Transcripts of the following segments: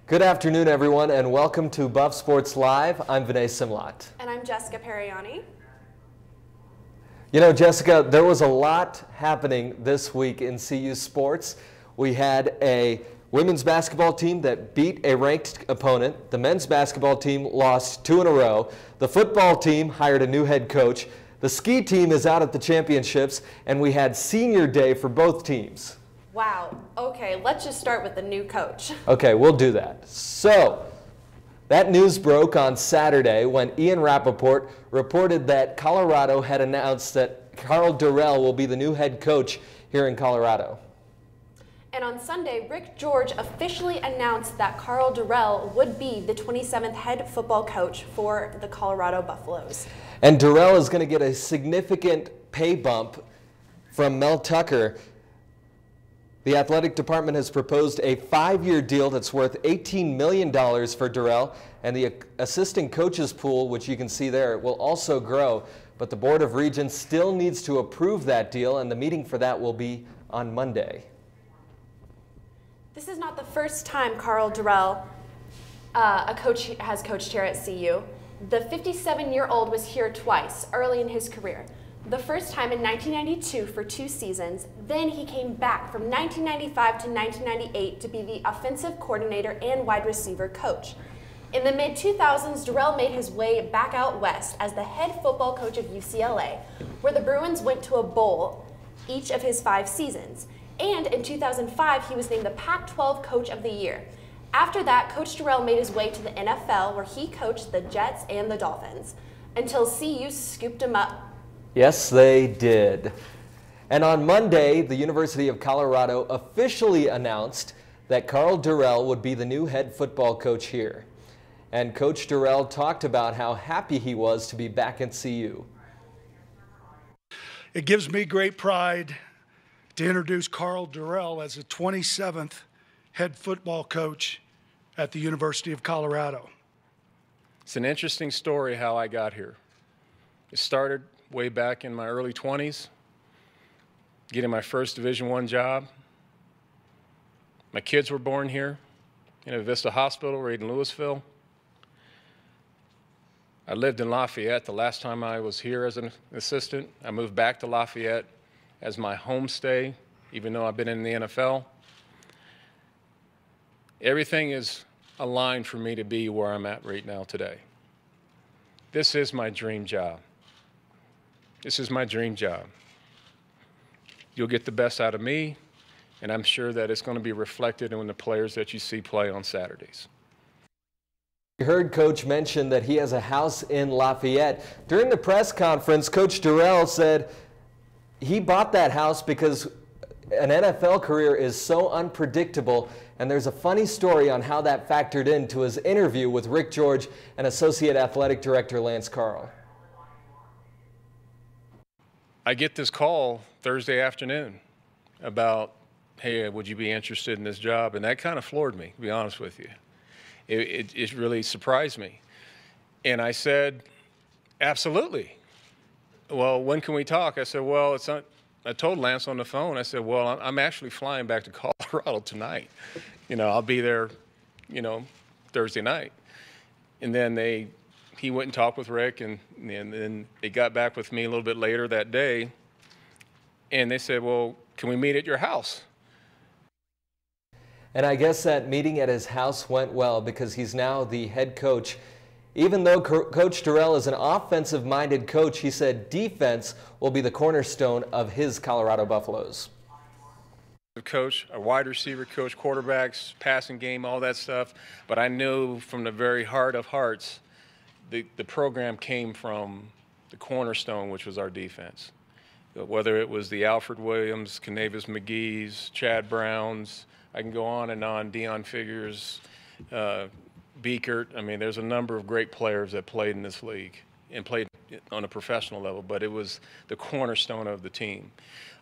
Good afternoon, everyone, and welcome to BuffSports Live. I'm Vinay Simlot. And I'm Jessica Periani. You know, Jessica, there was a lot happening this week in CU sports. We had a women's basketball team that beat a ranked opponent. The men's basketball team lost 2 in a row. The football team hired a new head coach. The ski team is out at the championships, and we had senior day for both teams. Wow. Okay, let's just start with the new coach. Okay, we'll do that. So, that news broke on Saturday when Ian Rappaport reported that Colorado had announced that Karl Dorrell will be the new head coach here in Colorado. And on Sunday, Rick George officially announced that Karl Dorrell would be the 27th head football coach for the Colorado Buffaloes. And Dorrell is going to get a significant pay bump from Mel Tucker. The athletic department has proposed a 5-year deal that's worth $18 million for Dorrell, and the assistant coaches pool, which you can see there, will also grow. But the Board of Regents still needs to approve that deal, and the meeting for that will be on Monday. This is not the first time Karl Dorrell, a coach, has coached here at CU. The 57-year-old was here twice early in his career. The first time in 1992 for 2 seasons, then he came back from 1995 to 1998 to be the offensive coordinator and wide receiver coach. In the mid-2000s, Dorrell made his way back out west as the head football coach of UCLA, where the Bruins went to a bowl each of his 5 seasons. And in 2005, he was named the Pac-12 Coach of the Year. After that, Coach Dorrell made his way to the NFL, where he coached the Jets and the Dolphins, until CU scooped him up. Yes, they did. And on Monday, the University of Colorado officially announced that Karl Dorrell would be the new head football coach here. And Coach Dorrell talked about how happy he was to be back at CU. It gives me great pride to introduce Karl Dorrell as the 27th head football coach at the University of Colorado. It's an interesting story how I got here. It started way back in my early 20s, getting my first Division I job. My kids were born here in a Vista Hospital right in Louisville. I lived in Lafayette the last time I was here as an assistant. I moved back to Lafayette as my homestay, even though I've been in the NFL. Everything is aligned for me to be where I'm at right now today. This is my dream job. This is my dream job. You'll get the best out of me, and I'm sure that it's going to be reflected in the players that you see play on Saturdays. You heard Coach mention that he has a house in Lafayette. During the press conference, Coach Dorrell said he bought that house because an NFL career is so unpredictable, and there's a funny story on how that factored into his interview with Rick George and Associate Athletic Director Lance Carl. I get this call Thursday afternoon about, hey, would you be interested in this job? And that kind of floored me, to be honest with you. It really surprised me. And I said, absolutely. Well, when can we talk? I said, well, it's not. I told Lance on the phone, I said, well, I'm actually flying back to Colorado tonight. You know, I'll be there, you know, Thursday night. And then he went and talked with Rick, and then they got back with me a little bit later that day, and they said, well, can we meet at your house? And I guess that meeting at his house went well because he's now the head coach. Even though Coach Dorrell is an offensive-minded coach, he said defense will be the cornerstone of his Colorado Buffaloes. Coach, a wide receiver coach, quarterbacks, passing game, all that stuff, but I knew from the very heart of hearts the program came from the cornerstone, which was our defense. Whether it was the Alfred Williams, Canavis McGee's, Chad Browns, I can go on and on, Deion Figures, Beekert. I mean, there's a number of great players that played in this league and played on a professional level, but it was the cornerstone of the team.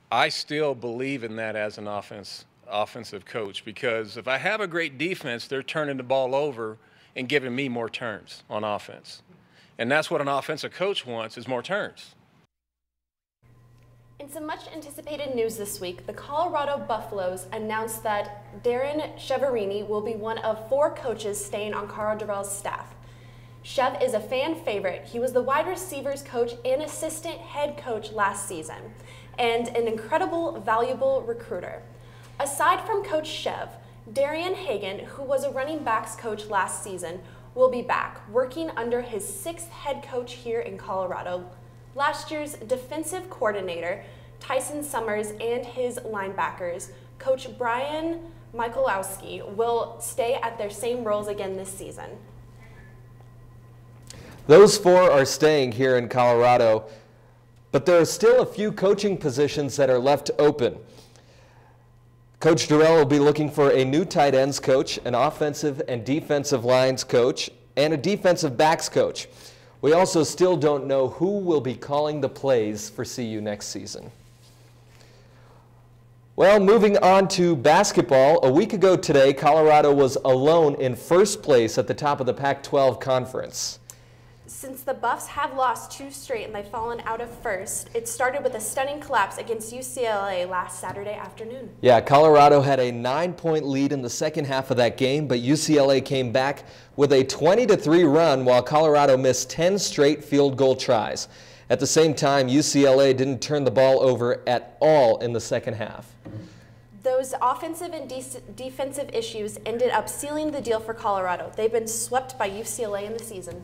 I still believe in that as an offensive coach, because if I have a great defense, they're turning the ball over and giving me more turns on offense. And that's what an offensive coach wants, is more turns. In some much anticipated news this week, the Colorado Buffaloes announced that Darren Cheverini will be one of 4 coaches staying on Karl Dorrell's staff. Chev is a fan favorite. He was the wide receivers coach and assistant head coach last season, and an incredible, valuable recruiter. Aside from Coach Chev, Darian Hagan, who was a running backs coach last season, will be back, working under his 6th head coach here in Colorado. Last year's defensive coordinator, Tyson Summers, and his linebackers, Coach Brian Michalowski, will stay at their same roles again this season. Those 4 are staying here in Colorado, but there are still a few coaching positions that are left open. Coach Dorrell will be looking for a new tight ends coach, an offensive and defensive lines coach, and a defensive backs coach. We also still don't know who will be calling the plays for CU next season. Well, moving on to basketball, a week ago today, Colorado was alone in first place at the top of the Pac-12 conference. Since the Buffs have lost 2 straight and they've fallen out of first, it started with a stunning collapse against UCLA last Saturday afternoon. Yeah, Colorado had a 9-point lead in the second half of that game, but UCLA came back with a 20-3 run while Colorado missed 10 straight field goal tries. At the same time, UCLA didn't turn the ball over at all in the second half. Those offensive and defensive issues ended up sealing the deal for Colorado. They've been swept by UCLA in the season.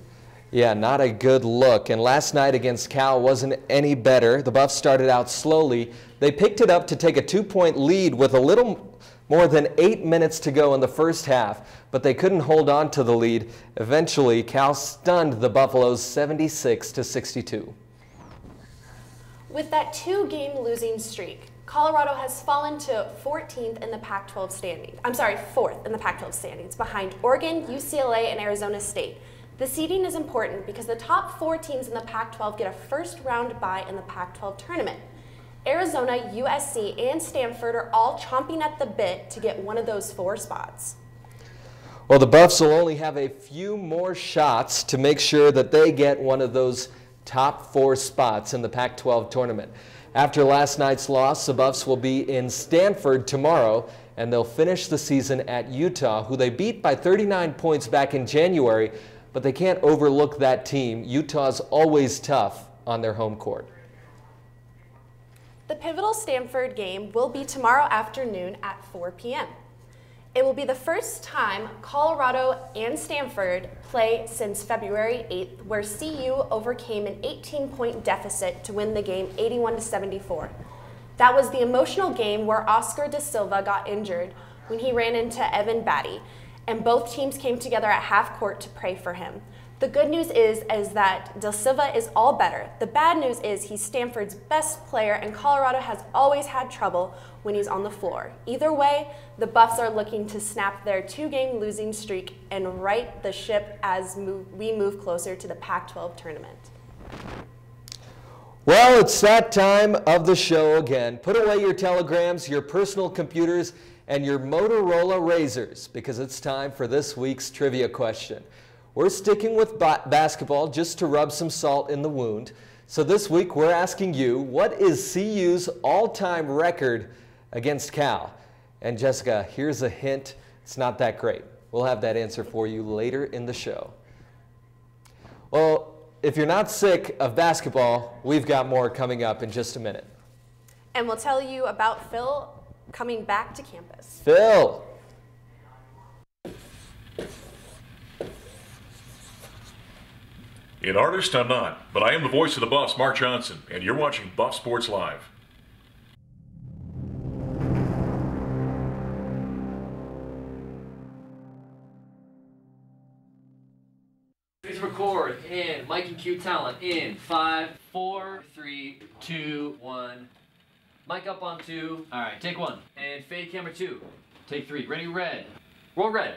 Yeah, not a good look. And last night against Cal wasn't any better. The Buffs started out slowly. They picked it up to take a 2-point lead with a little more than 8 minutes to go in the first half, but they couldn't hold on to the lead. Eventually, Cal stunned the Buffaloes 76-62. With that 2-game losing streak, Colorado has fallen to 14th in the Pac-12 standings. I'm sorry, 4th in the Pac-12 standings, behind Oregon, UCLA, and Arizona State. The seeding is important because the top 4 teams in the Pac-12 get a first-round bye in the Pac-12 tournament. Arizona, USC, and Stanford are all chomping at the bit to get one of those 4 spots. Well, the Buffs will only have a few more shots to make sure that they get one of those top 4 spots in the Pac-12 tournament. After last night's loss, the Buffs will be in Stanford tomorrow, and they'll finish the season at Utah, who they beat by 39 points back in January. But they can't overlook that team. Utah's always tough on their home court. The pivotal Stanford game will be tomorrow afternoon at 4 p.m. It will be the first time Colorado and Stanford play since February 8th, where CU overcame an 18-point deficit to win the game 81-74. That was the emotional game where Oscar da Silva got injured when he ran into Evan Batty, and both teams came together at half court to pray for him. The good news is that Da Silva is all better. The bad news is he's Stanford's best player, and Colorado has always had trouble when he's on the floor. Either way, the Buffs are looking to snap their 2-game losing streak and right the ship as we move closer to the Pac-12 tournament. Well, it's that time of the show again. Put away your telegrams, your personal computers, and your Motorola Razrs, because it's time for this week's trivia question. We're sticking with basketball just to rub some salt in the wound. So this week we're asking you, what is CU's all-time record against Cal? And Jessica, here's a hint, it's not that great. We'll have that answer for you later in the show. Well, if you're not sick of basketball, we've got more coming up in just a minute. And we'll tell you about Phil coming back to campus. Phil! An artist, I'm not, but I am the voice of the Buffs, Mark Johnson, and you're watching BuffSports Live. Please record in Mike and Q Talent in 5, 4, 3, 2, 1. Mic up on 2. All right, take 1. And fade camera 2. Take 3. Ready, red. Roll red.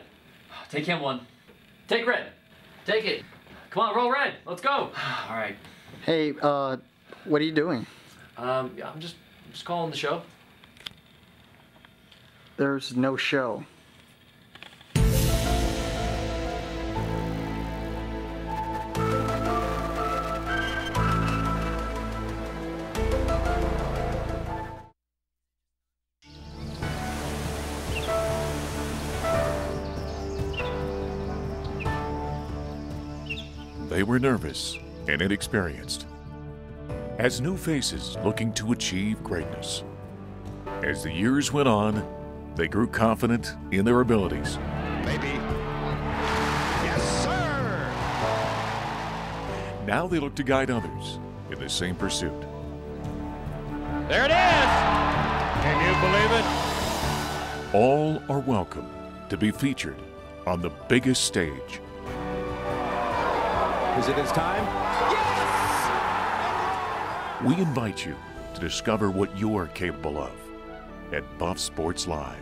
Take cam 1. Take red. Take it. Come on, roll red. Let's go. All right. Hey, what are you doing? I'm just calling the show. There's no show. they were nervous and inexperienced. As new faces looking to achieve greatness. As the years went on, they grew confident in their abilities. Maybe. Yes, sir! Now they look to guide others in the same pursuit. There it is! Can you believe it? All are welcome to be featured on the biggest stage. Is it his time? Yes! We invite you to discover what you're capable of at Buff Sports Live.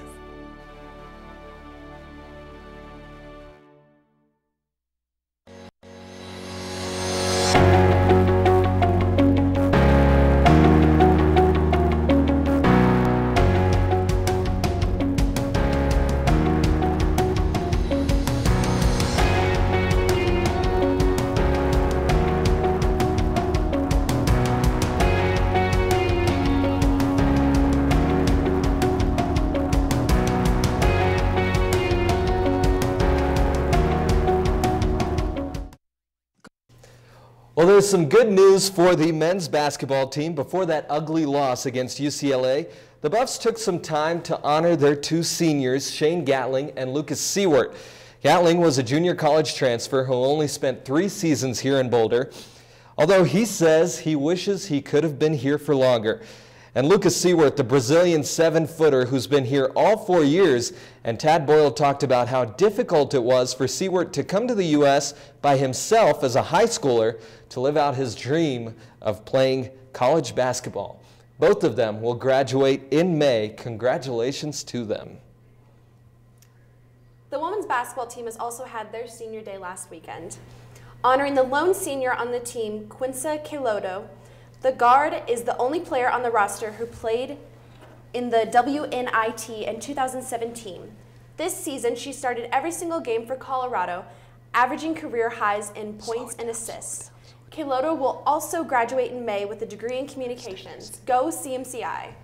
Well, there's some good news for the men's basketball team. Before that ugly loss against UCLA, the Buffs took some time to honor their two seniors, Shane Gatling and Lucas Seward. Gatling was a junior college transfer who only spent 3 seasons here in Boulder, although he says he wishes he could have been here for longer. And Lucas Seward, the Brazilian 7-footer who's been here all 4 years, and Tad Boyle talked about how difficult it was for Seward to come to the U.S. by himself as a high schooler to live out his dream of playing college basketball. Both of them will graduate in May. Congratulations to them. The women's basketball team has also had their senior day last weekend. Honoring the lone senior on the team, Quinsa Kelodo, the guard is the only player on the roster who played in the WNIT in 2017. This season, she started every single game for Colorado, averaging career highs in points and assists. Kelodo will also graduate in May with a degree in communications. Go CMCI.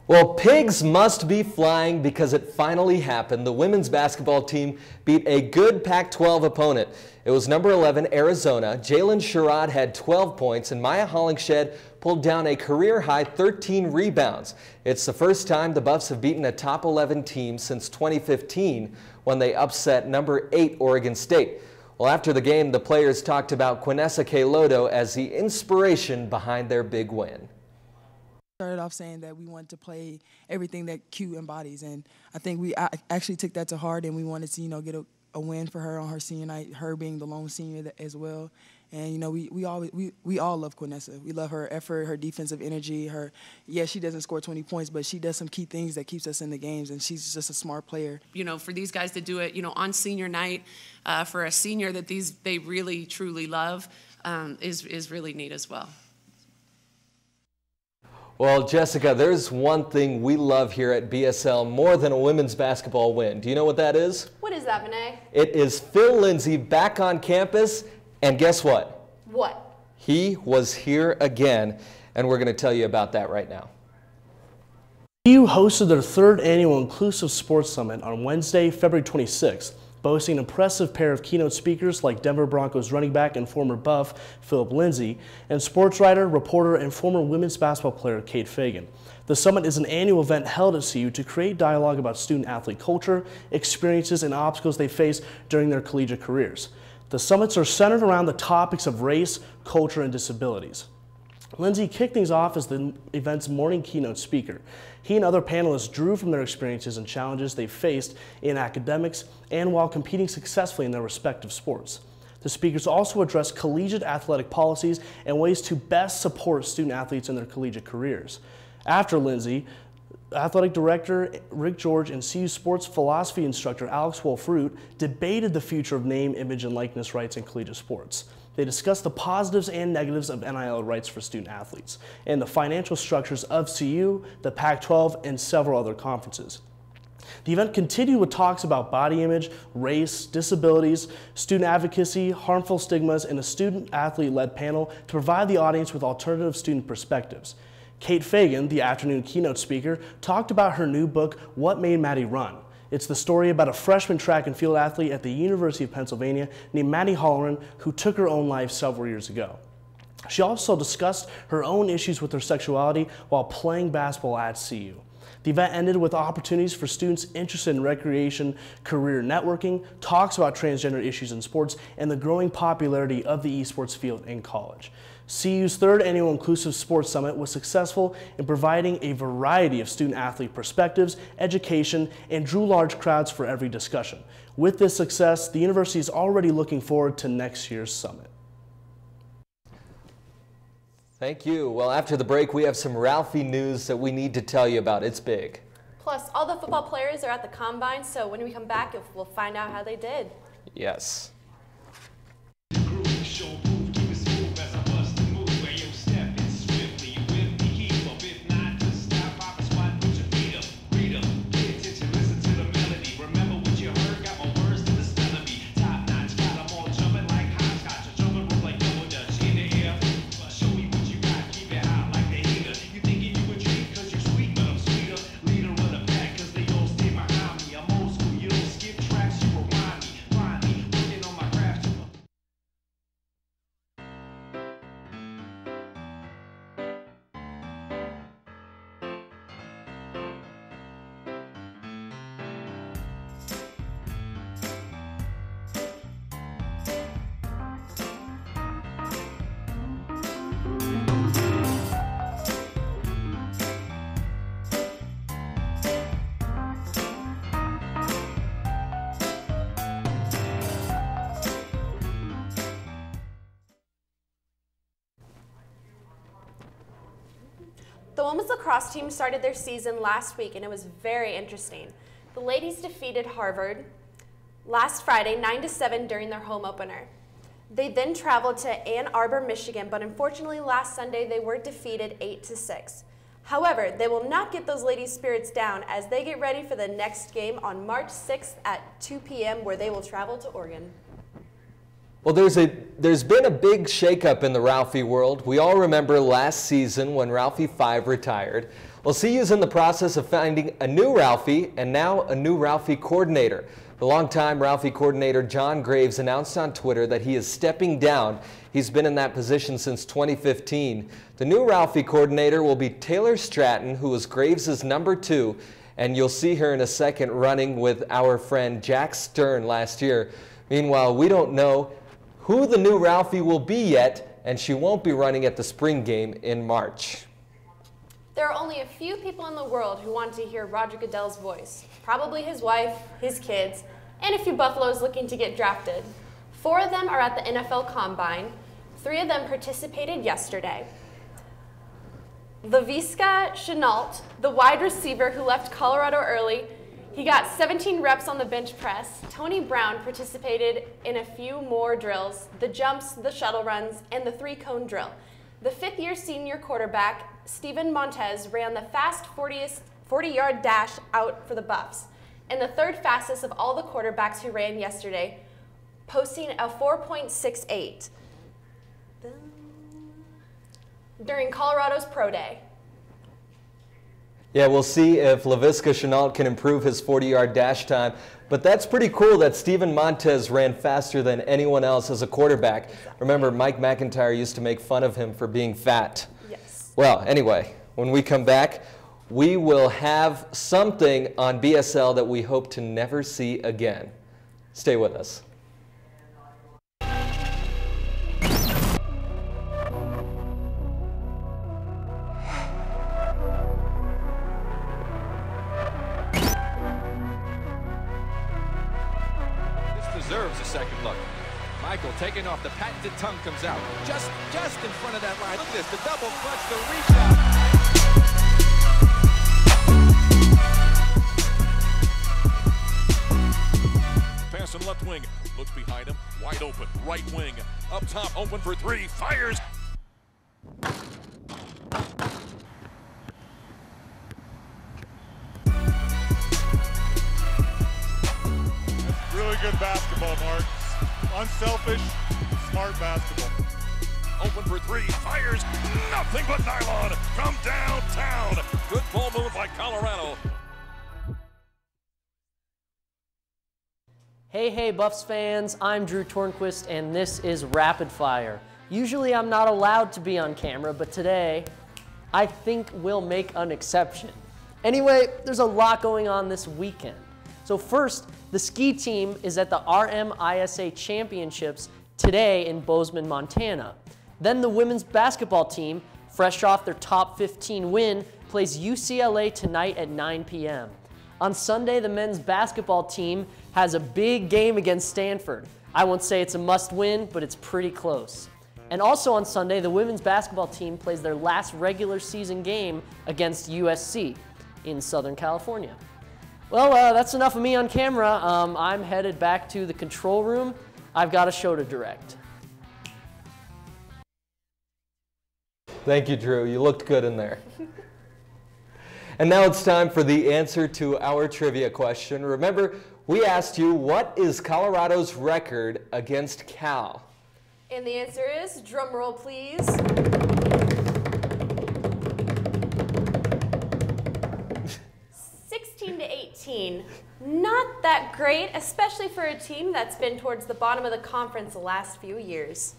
Well, pigs must be flying because it finally happened. The women's basketball team beat a good Pac-12 opponent. It was number 11, Arizona. Jalen Sherrod had 12 points, and Maya Hollingshed pulled down a career-high 13 rebounds. It's the first time the Buffs have beaten a top 11 team since 2015 when they upset number 8 Oregon State. Well, after the game, the players talked about Quinsa Kelodo as the inspiration behind their big win. Started off saying that we wanted to play everything that Q embodies, and I think we actually took that to heart, and we wanted to, get a win for her on her senior night, her being the lone senior as well. And we all love Quinsa. We love her effort, her defensive energy. She doesn't score 20 points, but she does some key things that keeps us in the games, and she's just a smart player. For these guys to do it, on senior night, for a senior that they really truly love, is really neat as well. Well, Jessica, there's one thing we love here at BSL more than a women's basketball win. Do you know what that is? What is that, Vinay? It is Phil Lindsay back on campus, and guess what? What? He was here again, and we're going to tell you about that right now. CU hosted their 3rd annual Inclusive Sports Summit on Wednesday, February 26th, boasting an impressive pair of keynote speakers like Denver Broncos running back and former Buff Philip Lindsay, and sports writer, reporter, and former women's basketball player Kate Fagan. The summit is an annual event held at CU to create dialogue about student-athlete culture, experiences, and obstacles they face during their collegiate careers. The summits are centered around the topics of race, culture, and disabilities. Lindsay kicked things off as the event's morning keynote speaker. He and other panelists drew from their experiences and challenges they faced in academics and while competing successfully in their respective sports. The speakers also addressed collegiate athletic policies and ways to best support student athletes in their collegiate careers. After Lindsay, Athletic Director Rick George and CU Sports Philosophy Instructor Alex Wolfroot debated the future of name, image, and likeness rights in collegiate sports. They discussed the positives and negatives of NIL rights for student athletes and the financial structures of CU, the Pac-12, and several other conferences. The event continued with talks about body image, race, disabilities, student advocacy, harmful stigmas, and a student-athlete-led panel to provide the audience with alternative student perspectives. Kate Fagan, the afternoon keynote speaker, talked about her new book, What Made Maddie Run. It's the story about a freshman track and field athlete at the University of Pennsylvania named Maddie Holloran, who took her own life several years ago. She also discussed her own issues with her sexuality while playing basketball at CU. The event ended with opportunities for students interested in recreation, career networking, talks about transgender issues in sports, and the growing popularity of the esports field in college. CU's third annual Inclusive Sports Summit was successful in providing a variety of student-athlete perspectives, education, and drew large crowds for every discussion. With this success, the university is already looking forward to next year's summit. Thank you. Well, after the break, we have some Ralphie news that we need to tell you about. It's big. Plus, all the football players are at the combine, so when we come back, we'll find out how they did. Yes. The women's lacrosse team started their season last week, and it was very interesting. The ladies defeated Harvard last Friday 9-7 during their home opener. They then traveled to Ann Arbor, Michigan, but unfortunately last Sunday they were defeated 8-6. However, they will not get those ladies' spirits down as they get ready for the next game on March 6th at 2 p.m. where they will travel to Oregon. Well, there's been a big shakeup in the Ralphie world. We all remember last season when Ralphie 5 retired. Well, CU is in the process of finding a new Ralphie and now a new Ralphie coordinator. The longtime Ralphie coordinator John Graves announced on Twitter that he is stepping down. He's been in that position since 2015. The new Ralphie coordinator will be Taylor Stratton, who was Graves' number 2, and you'll see her in a second running with our friend Jack Stern last year. Meanwhile, we don't know who the new Ralphie will be yet, and she won't be running at the spring game in March. There are only a few people in the world who want to hear Roger Goodell's voice. Probably his wife, his kids, and a few Buffaloes looking to get drafted. 4 of them are at the NFL Combine. 3 of them participated yesterday. Laviska Shenault, the wide receiver who left Colorado early, he got 17 reps on the bench press. Tony Brown participated in a few more drills, the jumps, the shuttle runs, and the 3-cone drill. The 5th-year senior quarterback, Steven Montez, ran the fast 40-yard dash out for the Buffs, and the 3rd fastest of all the quarterbacks who ran yesterday, posting a 4.68 during Colorado's Pro Day. Yeah, we'll see if Laviska Shenault can improve his 40-yard dash time. But that's pretty cool that Steven Montez ran faster than anyone else as a quarterback. Remember, Mike McIntyre used to make fun of him for being fat. Yes. Well, anyway, when we come back, we will have something on BSL that we hope to never see again. Stay with us. Deserves a second look. Michael taking off, the patented tongue comes out. Just in front of that line. Look at this, the double clutch, the reach out. Pass in left wing, looks behind him, wide open, right wing. Up top, open for 3, fires. Really good basketball, Mark. Unselfish, smart basketball. Open for 3, fires, nothing but nylon from downtown. Good ball move by Colorado. Hey Buffs fans, I'm Drew Tornquist and this is Rapid Fire. Usually I'm not allowed to be on camera, but today I think we'll make an exception. Anyway, there's a lot going on this weekend. So first, the ski team is at the RMISA Championships today in Bozeman, Montana. Then the women's basketball team, fresh off their top 15 win, plays UCLA tonight at 9 p.m. On Sunday, the men's basketball team has a big game against Stanford. I won't say it's a must-win, but it's pretty close. And also on Sunday, the women's basketball team plays their last regular season game against USC in Southern California. Well, that's enough of me on camera. I'm headed back to the control room. I've got a show to direct. Thank you, Drew. You looked good in there. And now it's time for the answer to our trivia question. Remember, we asked you, what is Colorado's record against Cal? And the answer is, drum roll please. 16-18. Not that great, especially for a team that's been towards the bottom of the conference the last few years.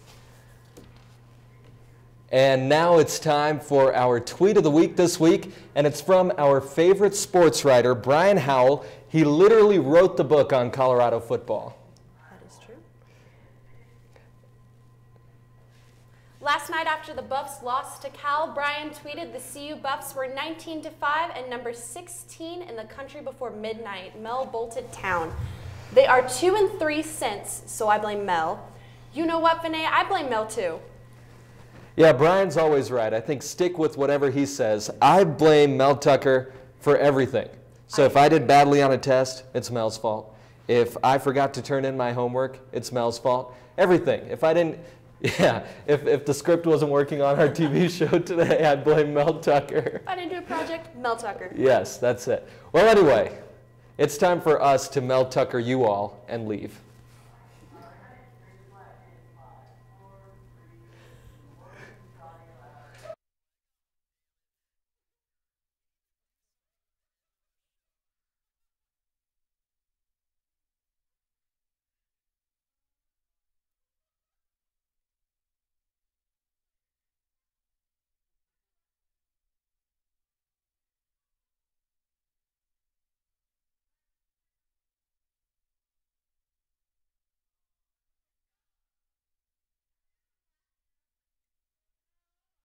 And now it's time for our tweet of the week this week, and it's from our favorite sports writer, Brian Howell. He literally wrote the book on Colorado football. That is true. Last night after the Buffs lost to Cal, Brian tweeted the CU Buffs were 19-5 and number 16 in the country before midnight. Mel bolted town. They are 2-3 since, so I blame Mel. You know what, Vinay? I blame Mel too. Yeah, Brian's always right. I think stick with whatever he says. I blame Mel Tucker for everything. So if I did badly on a test, it's Mel's fault. If I forgot to turn in my homework, it's Mel's fault. Everything. If I didn't, if the script wasn't working on our TV show today, I'd blame Mel Tucker. If I didn't do a project, Mel Tucker. Yes, that's it. Well, anyway, it's time for us to Mel Tucker you all and leave.